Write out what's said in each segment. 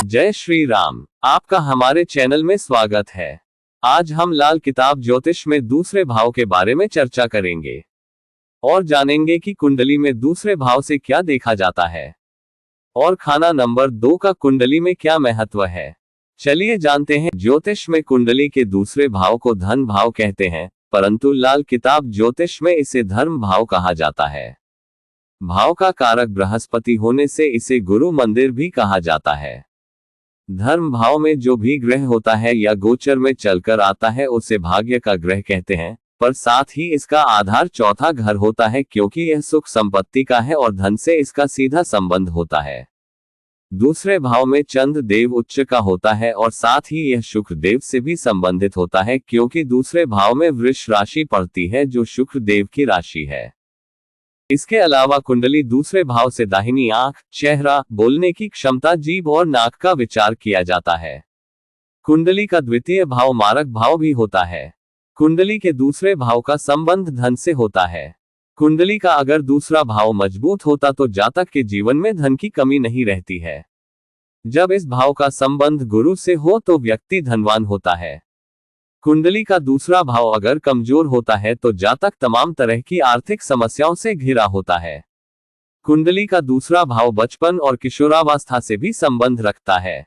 जय श्री राम। आपका हमारे चैनल में स्वागत है। आज हम लाल किताब ज्योतिष में दूसरे भाव के बारे में चर्चा करेंगे और जानेंगे कि कुंडली में दूसरे भाव से क्या देखा जाता है और खाना नंबर 2 का कुंडली में क्या महत्व है। चलिए जानते हैं। ज्योतिष में कुंडली के दूसरे भाव को धन भाव कहते हैं, परंतु लाल किताब ज्योतिष में इसे धर्म भाव कहा जाता है। भाव का कारक बृहस्पति होने से इसे गुरु मंदिर भी कहा जाता है। धर्म भाव में जो भी ग्रह होता है या गोचर में चलकर आता है उसे भाग्य का ग्रह कहते हैं, पर साथ ही इसका आधार चौथा घर होता है क्योंकि यह सुख संपत्ति का है और धन से इसका सीधा संबंध होता है। दूसरे भाव में चंद्र देव उच्च का होता है और साथ ही यह शुक्र देव से भी संबंधित होता है क्योंकि दूसरे भाव में वृष राशि पड़ती है जो शुक्र देव की राशि है। इसके अलावा कुंडली दूसरे भाव से दाहिनी आंख, चेहरा, बोलने की क्षमता, जीभ और नाक का विचार किया जाता है। कुंडली का द्वितीय भाव मारक भाव भी होता है। कुंडली के दूसरे भाव का संबंध धन से होता है। कुंडली का अगर दूसरा भाव मजबूत होता तो जातक के जीवन में धन की कमी नहीं रहती है। जब इस भाव का संबंध गुरु से हो तो व्यक्ति धनवान होता है। कुंडली का दूसरा भाव अगर कमजोर होता है तो जातक तमाम तरह की आर्थिक समस्याओं से घिरा होता है। कुंडली का दूसरा भाव बचपन और किशोरावस्था से भी संबंध रखता है।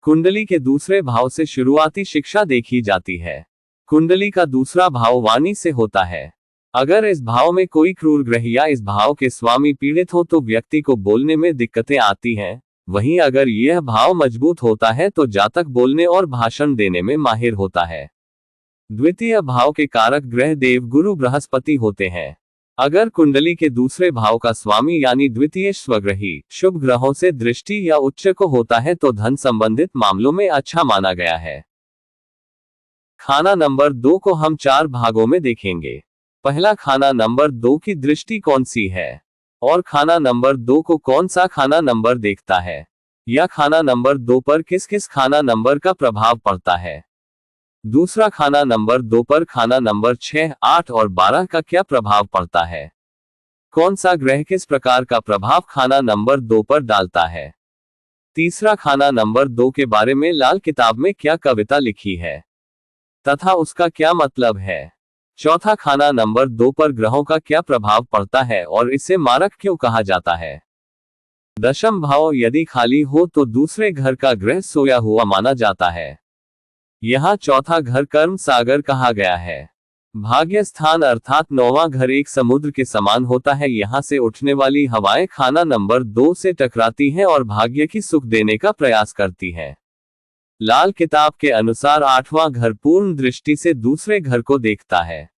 कुंडली के दूसरे भाव से शुरुआती शिक्षा देखी जाती है। कुंडली का दूसरा भाव वाणी से होता है। अगर इस भाव में कोई क्रूर ग्रह या इस भाव के स्वामी पीड़ित हो तो व्यक्ति को बोलने में दिक्कतें आती हैं। वहीं अगर यह भाव मजबूत होता है तो जातक बोलने और भाषण देने में माहिर होता है। द्वितीय भाव के कारक ग्रह देव गुरु बृहस्पति होते हैं। अगर कुंडली के दूसरे भाव का स्वामी यानी द्वितीय स्वग्रही शुभ ग्रहों से दृष्टि या उच्च को होता है तो धन संबंधित मामलों में अच्छा माना गया है। खाना नंबर 2 को हम 4 भागों में देखेंगे। पहला, खाना नंबर 2 की दृष्टि कौन सी है और खाना नंबर 2 को कौन सा खाना नंबर देखता है, या खाना नंबर 2 पर किस किस खाना नंबर का प्रभाव पड़ता है। दूसरा, खाना नंबर 2 पर खाना नंबर 6, 8 और 12 का क्या प्रभाव पड़ता है। कौन सा ग्रह किस प्रकार का प्रभाव खाना नंबर 2 पर डालता है। तीसरा, खाना नंबर 2 के बारे में लाल किताब में क्या कविता लिखी है तथा उसका क्या मतलब है। चौथा, खाना नंबर 2 पर ग्रहों का क्या प्रभाव पड़ता है और इसे मारक क्यों कहा जाता है। दशम भाव यदि खाली हो तो दूसरे घर का ग्रह सोया हुआ माना जाता है। यहाँ चौथा घर कर्म सागर कहा गया है। भाग्य स्थान अर्थात 9वां घर एक समुद्र के समान होता है। यहाँ से उठने वाली हवाएं खाना नंबर 2 से टकराती हैं और भाग्य की सुख देने का प्रयास करती हैं। लाल किताब के अनुसार 8वां घर पूर्ण दृष्टि से दूसरे घर को देखता है।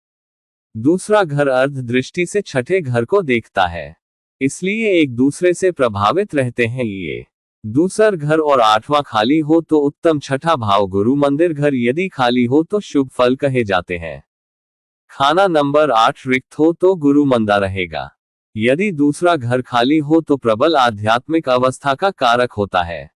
दूसरा घर अर्ध दृष्टि से छठे घर को देखता है, इसलिए एक दूसरे से प्रभावित रहते हैं। ये दूसर घर और 8वां खाली हो तो उत्तम। छठा भाव गुरु मंदिर घर यदि खाली हो तो शुभ फल कहे जाते हैं। खाना नंबर 8 रिक्त हो तो गुरु मंदा रहेगा। यदि दूसरा घर खाली हो तो प्रबल आध्यात्मिक अवस्था का कारक होता है।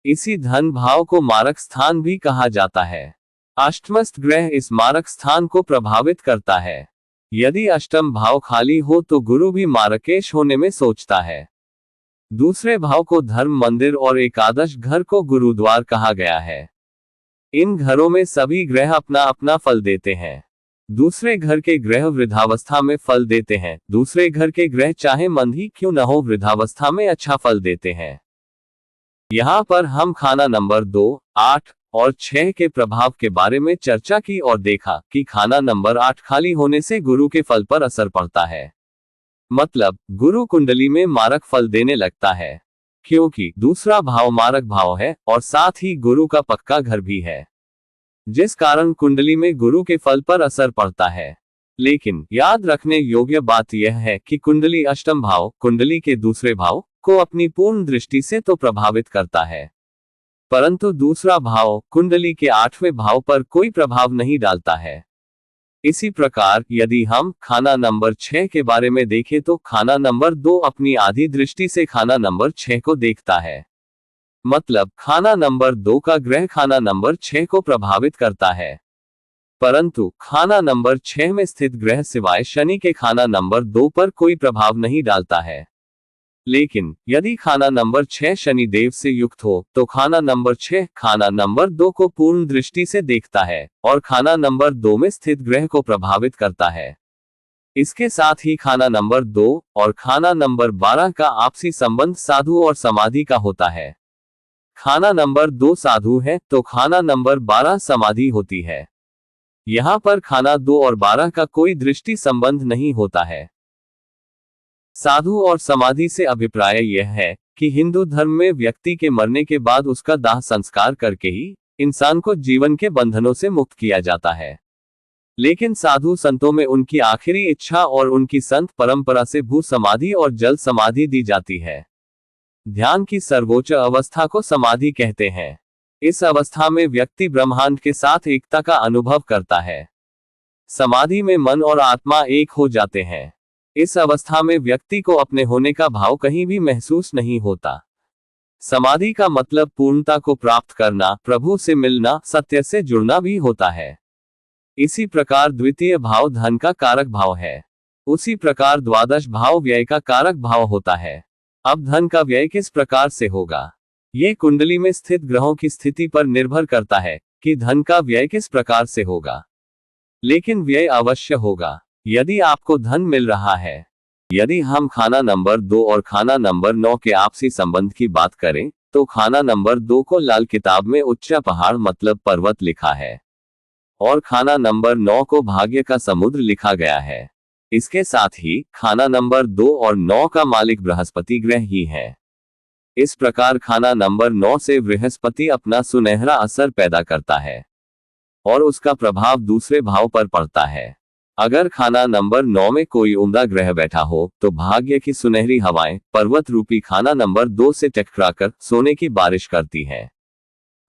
इसी धन भाव को मारक स्थान भी कहा जाता है। अष्टमस्थ ग्रह इस मारक स्थान को प्रभावित करता है। यदि अष्टम भाव खाली हो तो गुरु भी मारकेश होने में सोचता है। दूसरे भाव को धर्म मंदिर और एकादश घर को गुरुद्वार कहा गया है। इन घरों में सभी ग्रह अपना अपना फल देते हैं। दूसरे घर के ग्रह वृद्धावस्था में फल देते हैं। दूसरे घर के ग्रह चाहे मंद ही क्यों न हो वृद्धावस्था में अच्छा फल देते हैं। यहाँ पर हम खाना नंबर 2, 8 और 6 के प्रभाव के बारे में चर्चा की और देखा कि खाना नंबर 8 खाली होने से गुरु के फल पर असर पड़ता है। मतलब गुरु कुंडली में मारक फल देने लगता है क्योंकि दूसरा भाव मारक भाव है और साथ ही गुरु का पक्का घर भी है, जिस कारण कुंडली में गुरु के फल पर असर पड़ता है। लेकिन याद रखने योग्य बात यह है कि कुंडली अष्टम भाव कुंडली के दूसरे भाव को अपनी पूर्ण दृष्टि से तो प्रभावित करता है, परंतु दूसरा भाव कुंडली के 8वें भाव पर कोई प्रभाव नहीं डालता है। इसी प्रकार यदि हम खाना नंबर 6 के बारे में देखें तो खाना नंबर 2 अपनी आधी दृष्टि से खाना नंबर 6 को देखता है। मतलब खाना नंबर 2 का ग्रह खाना नंबर 6 को प्रभावित करता है, परंतु खाना नंबर 6 में स्थित ग्रह सिवाय शनि के खाना नंबर 2 पर कोई प्रभाव नहीं डालता है। लेकिन यदि खाना नंबर 6 शनि देव से युक्त हो तो खाना नंबर 6 खाना नंबर 2 को पूर्ण दृष्टि से देखता है और खाना नंबर 2 में स्थित ग्रह को प्रभावित करता है। इसके साथ ही खाना नंबर 2 और खाना नंबर 12 का आपसी संबंध साधु और समाधि का होता है। खाना नंबर 2 साधु है तो खाना नंबर 12 समाधि होती है। यहाँ पर खाना 2 और 12 का कोई दृष्टि संबंध नहीं होता है। साधु और समाधि से अभिप्राय यह है कि हिंदू धर्म में व्यक्ति के मरने के बाद उसका दाह संस्कार करके ही इंसान को जीवन के बंधनों से मुक्त किया जाता है। लेकिन साधु संतों में उनकी आखिरी इच्छा और उनकी संत परंपरा से भू समाधि और जल समाधि दी जाती है। ध्यान की सर्वोच्च अवस्था को समाधि कहते हैं। इस अवस्था में व्यक्ति ब्रह्मांड के साथ एकता का अनुभव करता है। समाधि में मन और आत्मा एक हो जाते हैं। इस अवस्था में व्यक्ति को अपने होने का भाव कहीं भी महसूस नहीं होता। समाधि का मतलब पूर्णता को प्राप्त करना, प्रभु से मिलना, सत्य से जुड़ना भी होता है। इसी प्रकार द्वितीय भाव धन का कारक भाव है। उसी प्रकार द्वादश भाव व्यय का कारक भाव होता है। अब धन का व्यय किस प्रकार से होगा? ये कुंडली में स्थित ग्रहों की स्थिति पर निर्भर करता है कि धन का व्यय किस प्रकार से होगा। लेकिन व्यय अवश्य होगा यदि आपको धन मिल रहा है। यदि हम खाना नंबर 2 और खाना नंबर 9 के आपसी संबंध की बात करें तो खाना नंबर 2 को लाल किताब में उच्च पहाड़ मतलब पर्वत लिखा है और खाना नंबर 9 को भाग्य का समुद्र लिखा गया है। इसके साथ ही खाना नंबर 2 और 9 का मालिक बृहस्पति ग्रह ही है। इस प्रकार खाना नंबर 9 से बृहस्पति अपना सुनहरा असर पैदा करता है और उसका प्रभाव दूसरे भाव पर पड़ता है। अगर खाना नंबर 9 में कोई उम्दा ग्रह बैठा हो तो भाग्य की सुनहरी हवाएं पर्वत रूपी खाना नंबर 2 से टकराकर सोने की बारिश करती हैं।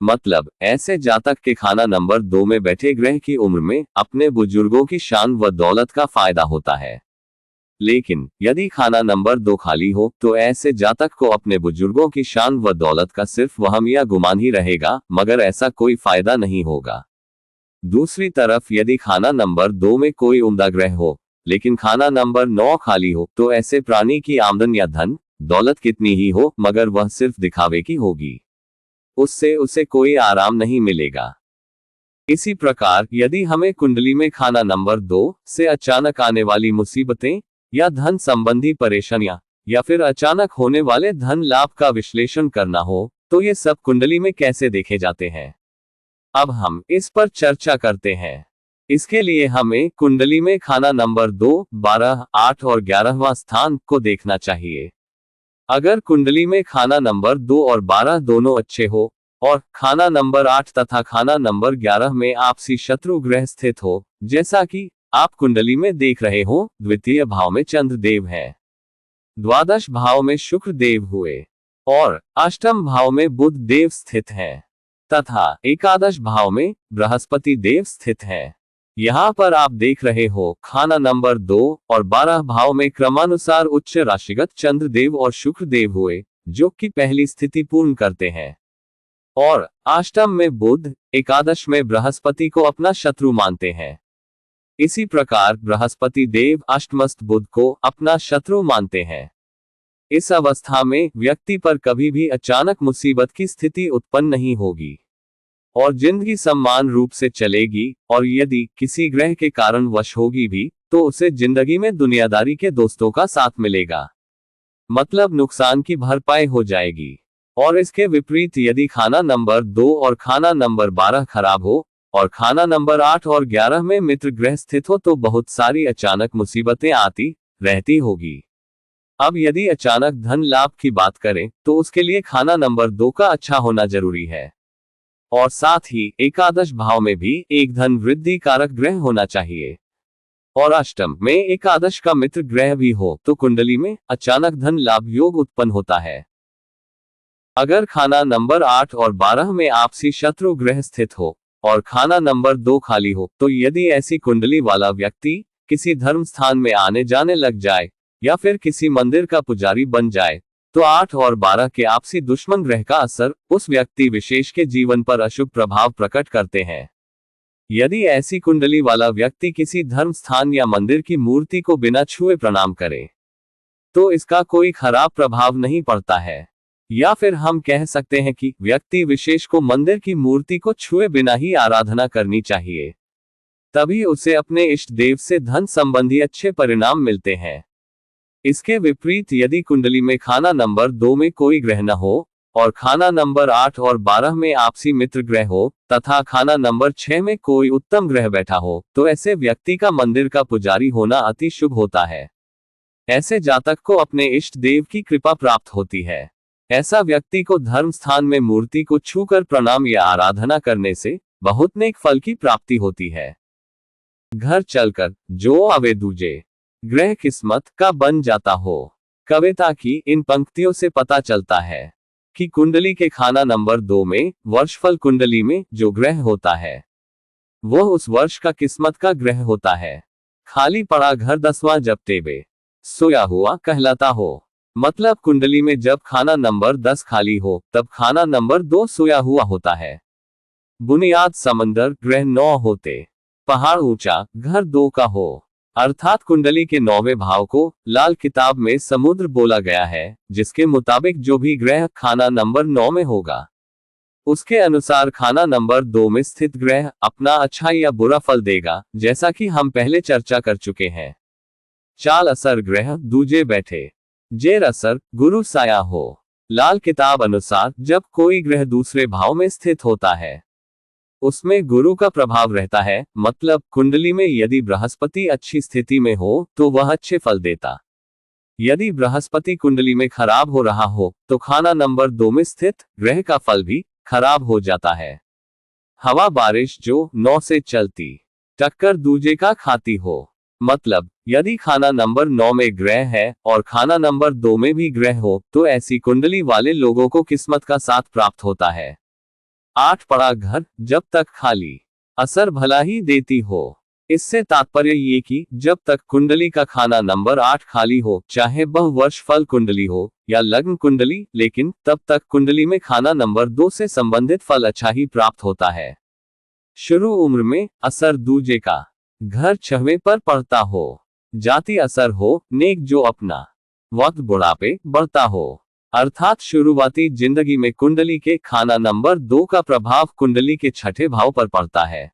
मतलब ऐसे जातक के खाना नंबर 2 में बैठे ग्रह की उम्र में अपने बुजुर्गों की शान व दौलत का फायदा होता है। लेकिन यदि खाना नंबर 2 खाली हो तो ऐसे जातक को अपने बुजुर्गों की शान व दौलत का सिर्फ वहम या गुमान ही रहेगा, मगर ऐसा कोई फायदा नहीं होगा। दूसरी तरफ यदि खाना नंबर 2 में कोई उम्दा ग्रह हो लेकिन खाना नंबर 9 खाली हो तो ऐसे प्राणी की आमदन या धन दौलत कितनी ही हो मगर वह सिर्फ दिखावे की होगी। उससे उसे कोई आराम नहीं मिलेगा। इसी प्रकार यदि हमें कुंडली में खाना नंबर 2 से अचानक आने वाली मुसीबतें या धन संबंधी परेशानियां या फिर अचानक होने वाले धन लाभ का विश्लेषण करना हो तो ये सब कुंडली में कैसे देखे जाते हैं, अब हम इस पर चर्चा करते हैं। इसके लिए हमें कुंडली में खाना नंबर 2, 12, 8 और 11वां स्थान को देखना चाहिए। अगर कुंडली में खाना नंबर 2 और 12 दोनों अच्छे हो और खाना नंबर 8 तथा खाना नंबर 11 में आपसी शत्रु ग्रह स्थित हो, जैसा कि आप कुंडली में देख रहे हो, द्वितीय भाव में चंद्र देव है, द्वादश भाव में शुक्र देव हुए और अष्टम भाव में बुध देव स्थित हैं तथा एकादश भाव में बृहस्पति देव स्थित है। यहाँ पर आप देख रहे हो खाना नंबर 2 और 12 भाव में क्रमानुसार उच्च राशिगत चंद्र देव और शुक्र देव हुए जो कि पहली स्थिति पूर्ण करते हैं और अष्टम में बुध, एकादश में बृहस्पति को अपना शत्रु मानते हैं। इसी प्रकार बृहस्पति देव अष्टमस्थ बुध को अपना शत्रु मानते हैं। इस अवस्था में व्यक्ति पर कभी भी अचानक मुसीबत की स्थिति उत्पन्न नहीं होगी और जिंदगी सम्मान रूप से चलेगी, और यदि किसी ग्रह के कारण वश होगी भी तो उसे जिंदगी में दुनियादारी के दोस्तों का साथ मिलेगा, मतलब नुकसान की भरपाई हो जाएगी। और इसके विपरीत यदि खाना नंबर 2 और खाना नंबर 12 खराब हो और खाना नंबर 8 और 11 में मित्र ग्रह स्थित हो तो बहुत सारी अचानक मुसीबतें आती रहती होगी। अब यदि अचानक धन लाभ की बात करें तो उसके लिए खाना नंबर 2 का अच्छा होना जरूरी है और साथ ही एकादश भाव में भी एक धन वृद्धि कारक ग्रह होना चाहिए और अष्टम में एकादश का मित्र ग्रह भी हो तो कुंडली में अचानक धन लाभ योग उत्पन्न होता है। अगर खाना नंबर 8 और 12 में आपसी शत्रु ग्रह स्थित हो और खाना नंबर 2 खाली हो तो यदि ऐसी कुंडली वाला व्यक्ति किसी धर्म स्थान में आने जाने लग जाए या फिर किसी मंदिर का पुजारी बन जाए तो 8 और 12 के आपसी दुश्मन ग्रह का असर उस व्यक्ति विशेष के जीवन पर अशुभ प्रभाव प्रकट करते हैं। यदि ऐसी कुंडली वाला व्यक्ति किसी धर्म स्थान या मंदिर की मूर्ति को बिना छुए प्रणाम करे तो इसका कोई खराब प्रभाव नहीं पड़ता है। या फिर हम कह सकते हैं कि व्यक्ति विशेष को मंदिर की मूर्ति को छुए बिना ही आराधना करनी चाहिए, तभी उसे अपने इष्ट देव से धन संबंधी अच्छे परिणाम मिलते हैं। इसके विपरीत यदि कुंडली में खाना नंबर 2 में कोई ग्रह न हो और खाना नंबर 8 और 12 में आपसी मित्र ग्रह हो तथा खाना नंबर 6 में कोई उत्तम ग्रह बैठा हो, तो ऐसे व्यक्ति का मंदिर का पुजारी होना अति शुभ होता है। ऐसे जातक को अपने इष्ट देव की कृपा प्राप्त होती है। ऐसा व्यक्ति को धर्म स्थान में मूर्ति को छूकर प्रणाम या आराधना करने से बहुत नेक फल की प्राप्ति होती है। घर चलकर जो आवे दूजे, ग्रह किस्मत का बन जाता हो। कविता की इन पंक्तियों से पता चलता है कि कुंडली के खाना नंबर 2 में वर्षफल कुंडली में जो ग्रह होता है वह उस वर्ष का किस्मत का ग्रह होता है। खाली पड़ा घर 10वां जब टेबे सोया हुआ कहलाता हो। मतलब कुंडली में जब खाना नंबर 10 खाली हो तब खाना नंबर 2 सोया हुआ होता है। बुनियाद समंदर ग्रह 9 होते, पहाड़ ऊंचा घर 2 का हो। अर्थात कुंडली के 9वें भाव को लाल किताब में समुद्र बोला गया है, जिसके मुताबिक जो भी ग्रह खाना नंबर 9 में होगा उसके अनुसार खाना नंबर 2 में स्थित ग्रह अपना अच्छा या बुरा फल देगा, जैसा कि हम पहले चर्चा कर चुके हैं। चाल असर ग्रह दूजे बैठे, जेर असर गुरु साया हो। लाल किताब अनुसार जब कोई ग्रह दूसरे भाव में स्थित होता है उसमें गुरु का प्रभाव रहता है। मतलब कुंडली में यदि बृहस्पति अच्छी स्थिति में हो तो वह अच्छे फल देता। यदि बृहस्पति कुंडली में खराब हो रहा हो तो खाना नंबर 2 में स्थित ग्रह का फल भी खराब हो जाता है। हवा बारिश जो 9 से चलती टक्कर दूजे का खाती हो। मतलब यदि खाना नंबर 9 में ग्रह है और खाना नंबर 2 में भी ग्रह हो तो ऐसी कुंडली वाले लोगों को किस्मत का साथ प्राप्त होता है। 8 पड़ा घर जब तक खाली असर भला ही देती हो। इससे तात्पर्य ये कि जब तक कुंडली का खाना नंबर 8 खाली हो, चाहे वह वर्ष फल कुंडली हो या लग्न कुंडली, लेकिन तब तक कुंडली में खाना नंबर 2 से संबंधित फल अच्छा ही प्राप्त होता है। शुरू उम्र में असर दूजे का घर 6वें पर पड़ता हो। जाति असर हो नेक जो अपना वक्त बुढ़ापे बढ़ता हो। अर्थात शुरुआती जिंदगी में कुंडली के खाना नंबर 2 का प्रभाव कुंडली के 6ठे भाव पर पड़ता है,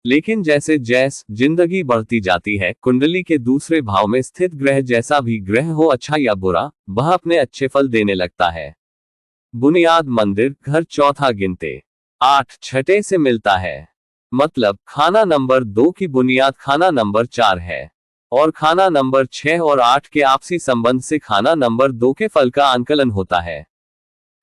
लेकिन जैसे जैसे जिंदगी बढ़ती जाती है कुंडली के दूसरे भाव में स्थित ग्रह जैसा भी ग्रह हो, अच्छा या बुरा, वह अपने अच्छे फल देने लगता है। बुनियाद मंदिर घर चौथा गिनते 8 छठे से मिलता है। मतलब खाना नंबर 2 की बुनियाद खाना नंबर 4 है और खाना नंबर 6 और 8 के आपसी संबंध से खाना नंबर 2 के फल का आंकलन होता है।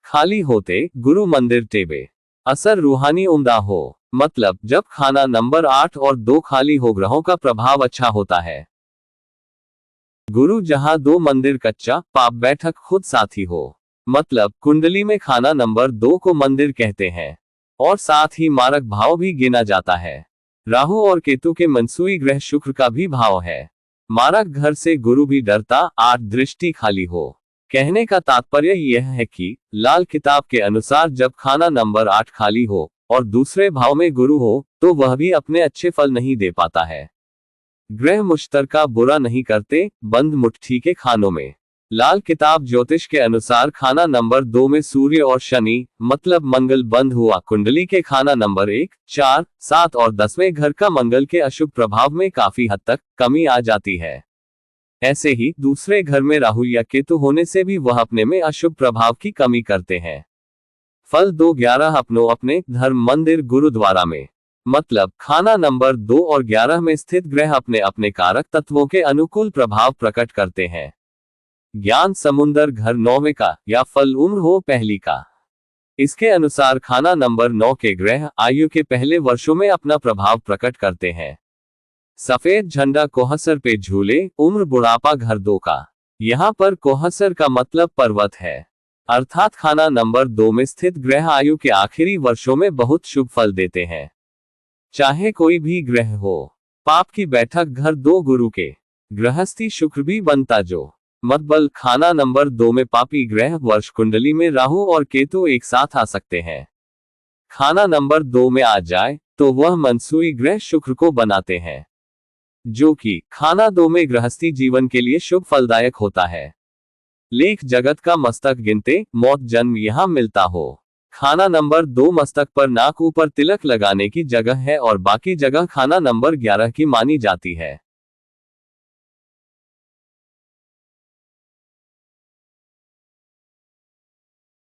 खाली होते गुरु मंदिर टेबे असर रूहानी उम्दा हो। मतलब जब खाना नंबर 8 और 2 खाली हो ग्रहों का प्रभाव अच्छा होता है। गुरु जहां 2 मंदिर कच्चा पाप बैठक खुद साथी हो। मतलब कुंडली में खाना नंबर 2 को मंदिर कहते हैं और साथ ही मारक भाव भी गिना जाता है। राहु और केतु के मनसूई ग्रह शुक्र का भी भाव है। मारक घर से गुरु भी डरता 8 दृष्टि खाली हो। कहने का तात्पर्य यह है कि लाल किताब के अनुसार जब खाना नंबर 8 खाली हो और दूसरे भाव में गुरु हो तो वह भी अपने अच्छे फल नहीं दे पाता है। ग्रह मुश्तरका बुरा नहीं करते बंद मुट्ठी के खानों में। लाल किताब ज्योतिष के अनुसार खाना नंबर 2 में सूर्य और शनि मतलब मंगल बंद हुआ कुंडली के खाना नंबर 1, 4, 7 और 10वें घर का मंगल के अशुभ प्रभाव में काफी हद तक कमी आ जाती है। ऐसे ही दूसरे घर में राहु या केतु होने से भी वह अपने में अशुभ प्रभाव की कमी करते हैं। फल 2-11 अपनों अपने धर्म मंदिर गुरुद्वारा में। मतलब खाना नंबर 2 और 11 में स्थित ग्रह अपने अपने कारक तत्वों के अनुकूल प्रभाव प्रकट करते हैं। ज्ञान समुंदर घर 9वें का या फल उम्र हो पहली का। इसके अनुसार खाना नंबर 9 के ग्रह आयु के पहले वर्षों में अपना प्रभाव प्रकट करते हैं। सफेद झंडा कोहसर पे झूले उम्र बुढ़ापा घर 2 का। यहाँ पर कोहसर का मतलब पर्वत है। अर्थात खाना नंबर 2 में स्थित ग्रह आयु के आखिरी वर्षों में बहुत शुभ फल देते हैं, चाहे कोई भी ग्रह हो। पाप की बैठक घर 2 गुरु के गृहस्थी शुक्र भी बनता जो। मतबल खाना नंबर 2 में पापी ग्रह वर्ष कुंडली में राहु और केतु एक साथ आ सकते हैं। खाना नंबर 2 में आ जाए तो वह मनसूई ग्रह शुक्र को बनाते हैं। जो कि खाना 2 में गृहस्थी जीवन के लिए शुभ फलदायक होता है। लेख जगत का मस्तक गिनते, मौत जन्म यहाँ मिलता हो। खाना नंबर 2 मस्तक पर नाक ऊपर तिलक लगाने की जगह है और बाकी जगह खाना नंबर 11 की मानी जाती है।